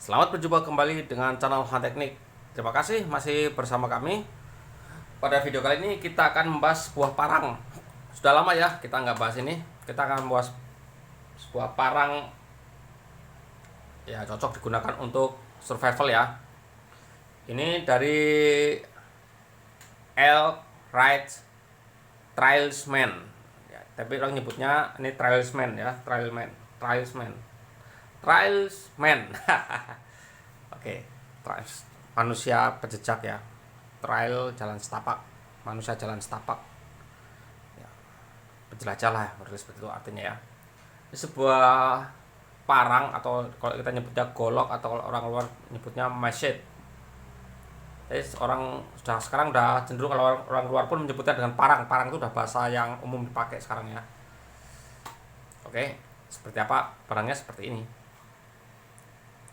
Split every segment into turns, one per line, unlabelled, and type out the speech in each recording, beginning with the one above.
Selamat berjumpa kembali dengan channel Han Teknik. Terima kasih masih bersama kami. Pada video kali ini kita akan membahas sebuah parang. Sudah lama ya kita nggak bahas ini. Kita akan membahas sebuah parang ya cocok digunakan untuk survival ya. Ini dari Elk Ride Trailsman ya, tapi orang nyebutnya ini Trailsman ya, Trailsman. Oke, manusia pejejak ya. Trail jalan setapak, manusia jalan setapak. Ya, penjelajah lah, seperti itu artinya ya. Ini sebuah parang atau kalau kita nyebutnya golok atau orang luar nyebutnya machete. Jadi sekarang udah cenderung kalau orang luar pun menyebutnya dengan parang. Parang itu udah bahasa yang umum dipakai sekarang ya. Oke, seperti apa parangnya? Seperti ini.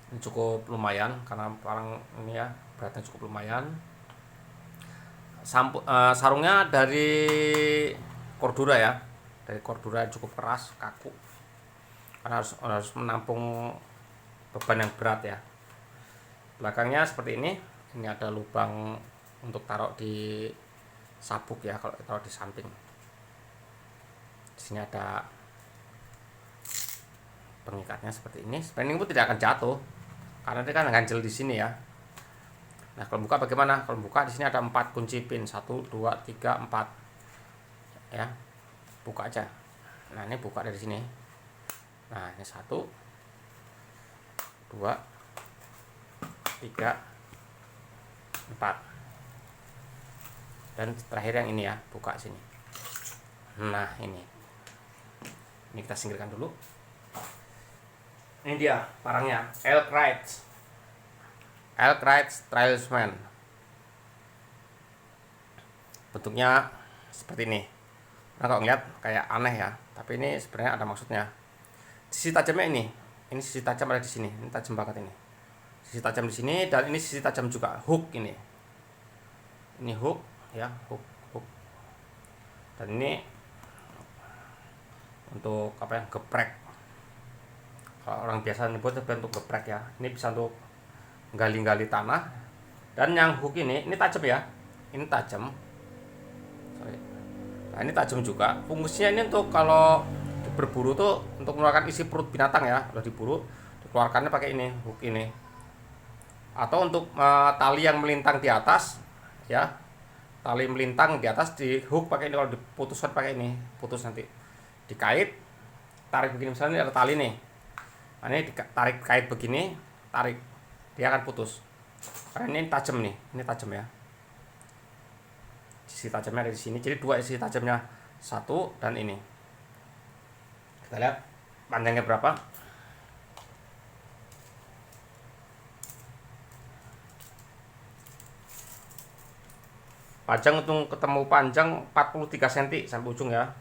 Ini cukup lumayan karena parang ini ya beratnya cukup lumayan. Sarungnya dari Cordura ya, dari Cordura cukup keras, kaku karena harus menampung beban yang berat ya. Belakangnya seperti ini ada lubang untuk taruh di sabuk ya, kalau taruh di samping. Di sini ada pengikatnya seperti ini. Sebenarnya ini pun tidak akan jatuh karena dia kan ganjel di sini ya. Nah, kalau buka bagaimana? Kalau buka di sini ada 4 kunci pin, 1 2 3 4. Ya. Buka aja. Nah, ini buka dari sini. Nah, ini 1 2 3 4. Dan terakhir yang ini ya, buka sini. Nah, ini. Ini kita singkirkan dulu. Ini dia parangnya, Elk Ride Trailsman. Bentuknya seperti ini. Nah, kalau ngeliat kayak aneh ya, tapi ini sebenarnya ada maksudnya. Sisi tajamnya ini sisi tajam ada di sini. Ini tajam banget ini. Sisi tajam di sini dan ini sisi tajam juga, hook ini. Ini hook ya, hook. Dan ini untuk apa ya? Geprek. Kalau orang biasa nyebut untuk geprek ya. Ini bisa untuk gali-gali tanah. Dan yang hook ini tajam ya. Ini tajam. Nah, ini tajam juga. Fungsinya ini untuk kalau berburu tuh untuk mengeluarkan isi perut binatang ya. Kalau diburu dikeluarkannya pakai ini, hook ini. Atau untuk tali yang melintang di atas ya. Tali melintang di atas di hook pakai ini, kalau diputuskan pakai ini, putus nanti. Dikait, tarik begini, misalnya ini ada tali nih. Nah, ini ditarik kait begini, tarik, dia akan putus. Karena ini tajam nih, ini tajam ya. Sisi tajamnya ada di sini, jadi 2 sisi tajamnya, 1 dan ini. Kita lihat panjangnya berapa. Panjang untuk ketemu panjang 43 cm sampai ujung ya.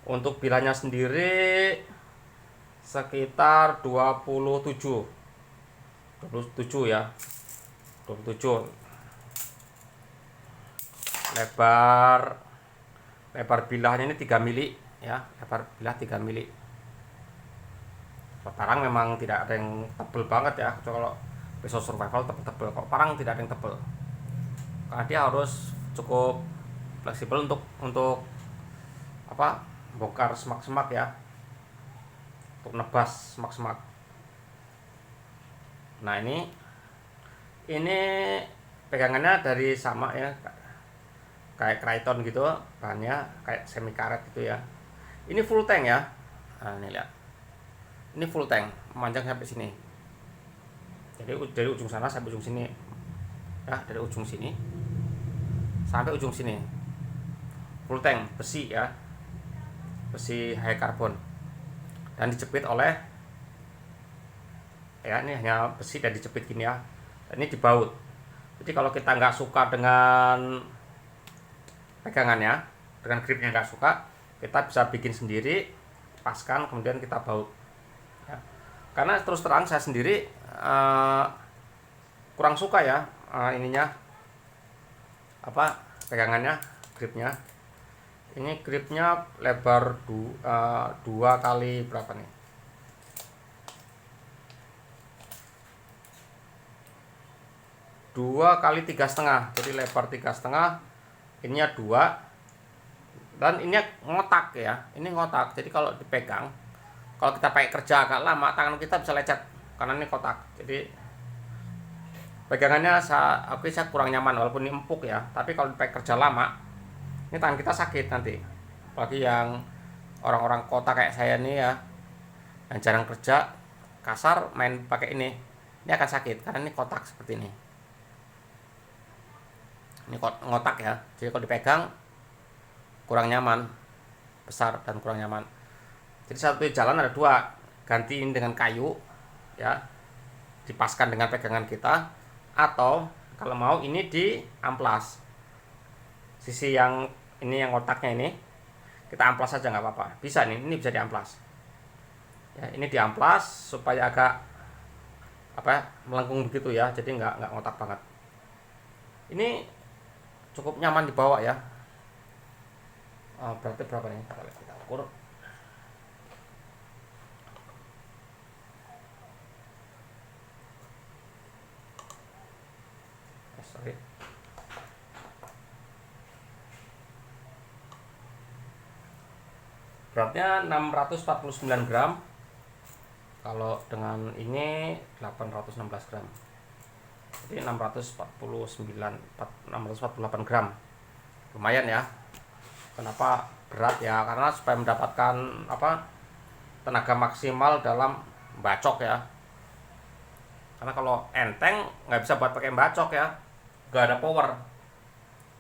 Untuk bilanya sendiri sekitar 27 ya, 27. Lebar bilahnya ini 3 mili ya, lebar bilah 3 mili. Parang memang tidak ada yang tebel banget ya, kalau pisau survival tebel-tebel. Kok parang tidak ada yang tebel karena dia harus cukup fleksibel untuk apa, bongkar semak-semak ya, untuk nebas semak-semak. Nah, ini pegangannya dari sama ya, kayak Kryton gitu, bahannya kayak semi karet gitu ya. Ini full tank ya. Nah, ini lihat, ini full tank, memanjang sampai sini. Jadi dari ujung sana sampai ujung sini ya, dari ujung sini sampai ujung sini full tank, besi ya, besi high carbon, dan dijepit oleh ya, ini hanya besi dan dijepit gini ya. Ini dibaut. Jadi kalau kita nggak suka dengan pegangannya, dengan gripnya nggak suka, kita bisa bikin sendiri, paskan, kemudian kita baut ya. Karena terus terang saya sendiri kurang suka ya ininya, apa, pegangannya, gripnya. Ini gripnya lebar 2 kali berapa nih, 2 kali 3,5, jadi lebar 3,5, ininya 2, dan ini ngotak ya, ini ngotak. Jadi kalau dipegang, kalau kita pakai kerja agak lama, tangan kita bisa lecet karena ini kotak. Jadi pegangannya saya kurang nyaman walaupun ini empuk ya, tapi kalau dipakai kerja lama, ini tangan kita sakit nanti. Apalagi yang orang-orang kota kayak saya nih ya, yang jarang kerja, kasar main pakai ini akan sakit karena ini kotak seperti ini. Ini ngotak ya, jadi kalau dipegang kurang nyaman, besar dan kurang nyaman. Jadi satu jalan ada dua, gantiin dengan kayu ya, dipaskan dengan pegangan kita, atau kalau mau ini di amplas. Sisi yang ini yang otaknya ini kita amplas saja nggak apa-apa, bisa nih, ini bisa diamplas ya, ini diamplas supaya agak melengkung begitu ya, jadi nggak ngotak banget. Ini cukup nyaman dibawa ya. Berarti berapa nih, kita ukur. Sorry. Beratnya 649 gram. Kalau dengan ini 816 gram. Jadi 648 gram. Lumayan ya. Kenapa berat ya? Karena supaya mendapatkan tenaga maksimal dalam bacok ya. Karena kalau enteng nggak bisa buat pakai bacok ya, nggak ada power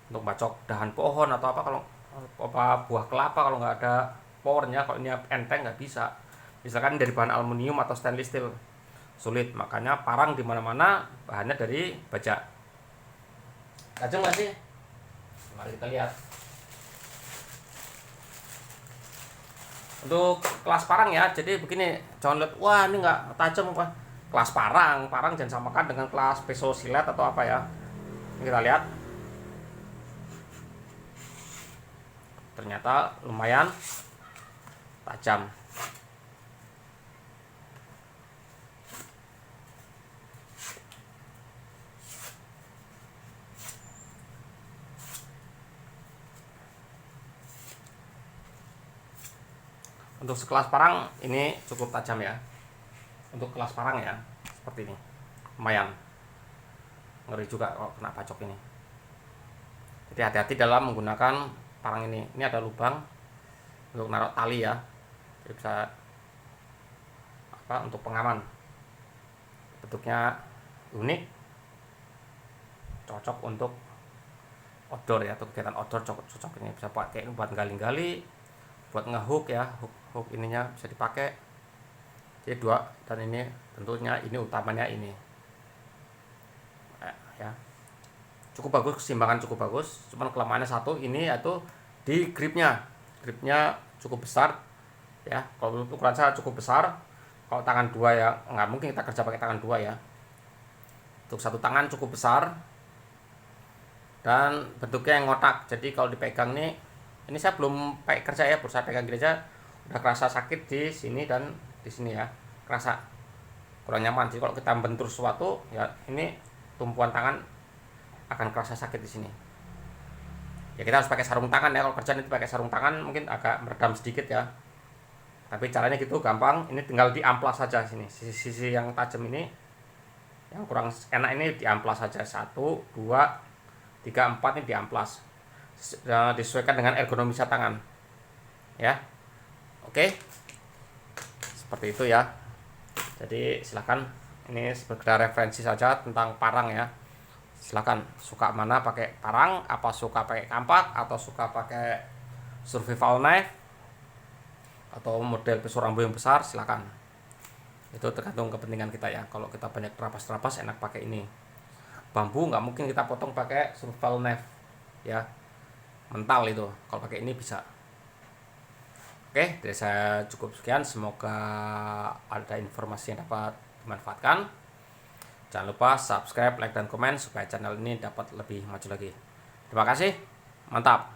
untuk bacok dahan pohon atau kalau buah kelapa, kalau nggak ada powernya. Kalau ini enteng nggak bisa. Misalkan dari bahan aluminium atau stainless steel, sulit. Makanya parang di mana-mana bahannya dari baja. Tajam nggak sih? Mari kita lihat. Untuk kelas parang ya, jadi begini, jangan lihat wah ini nggak tajam apa. Kelas parang jangan samakan dengan kelas peso silet atau apa ya. Kita lihat, ternyata lumayan tajam. Untuk sekelas parang ini cukup tajam ya. Untuk kelas parang ya, seperti ini, lumayan ngeri juga kalau kena bacok ini. Jadi hati-hati dalam menggunakan parang ini. Ini ada lubang untuk naruh tali ya, jadi bisa untuk pengaman. Bentuknya unik, cocok untuk outdoor ya, untuk kegiatan outdoor cocok ini. Bisa pakai buat gali-gali, buat ngehook ya, hook ininya bisa dipakai. Jadi dua, dan ini tentunya ini utamanya ini ya, cukup bagus, keseimbangan cukup bagus. Cuman kelemahannya satu ini, yaitu di gripnya cukup besar ya. Kalau ukuran saya cukup besar, kalau tangan dua ya nggak mungkin kita kerja pakai tangan dua ya. Untuk satu tangan cukup besar dan bentuknya yang ngotak. Jadi kalau dipegang nih, ini saya belum pakai kerja ya, baru saya pegang gini aja udah kerasa sakit di sini dan di sini ya, kerasa kurang nyaman. Jadi kalau kita bentur sesuatu ya, ini tumpuan tangan akan kerasa sakit di sini. Ya kita harus pakai sarung tangan ya, kalau kerjaan itu pakai sarung tangan mungkin agak meredam sedikit ya. Tapi caranya gitu gampang, ini tinggal diamplas saja sini. Sisi yang tajam ini, yang kurang enak ini diamplas saja. 1, 2, 3, 4 ini diamplas. Disesuaikan dengan ergonomis tangan. Ya. Oke. Seperti itu ya. Jadi silakan, ini sekedar referensi saja tentang parang ya. Silakan suka mana pakai parang, apa suka pakai kampak, atau suka pakai survival knife atau model pisau rambo yang besar, silakan. Itu tergantung kepentingan kita ya. Kalau kita banyak terapas enak pakai ini. Bambu nggak mungkin kita potong pakai survival knife ya, mental itu. Kalau pakai ini bisa. Oke, dari saya cukup sekian. Semoga ada informasi yang dapat dimanfaatkan. Jangan lupa subscribe, like, dan komen supaya channel ini dapat lebih maju lagi. Terima kasih, mantap.